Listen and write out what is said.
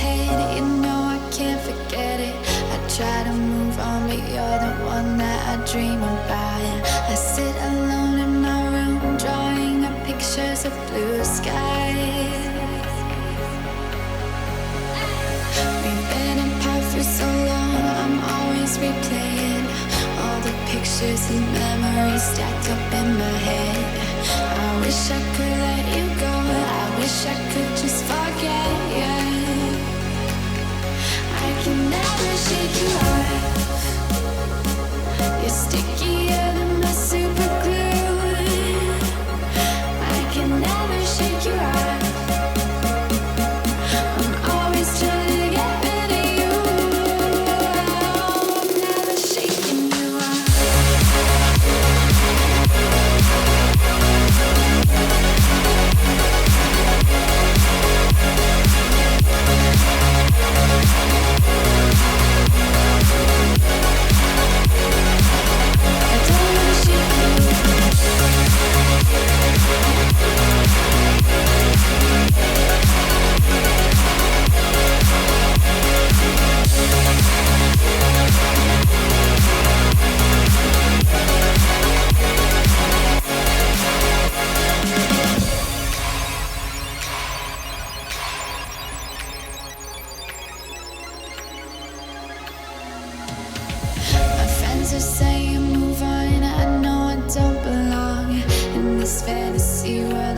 head. You know I can't forget it. I try to move on, but you're the one that I dream about. I sit alone in my room, drawing up pictures of blue skies. We've been apart for so long, I'm always replaying all the pictures and memories stacked up in my head. I wish I could let you go, I wish I could just forget you. I can never shake you off. You're stickier than my super glue. I can never shake you off. I'm always trying to get rid of you. I'm never shaking you off. My friends are saying move on, I know I don't belong in this fantasy world.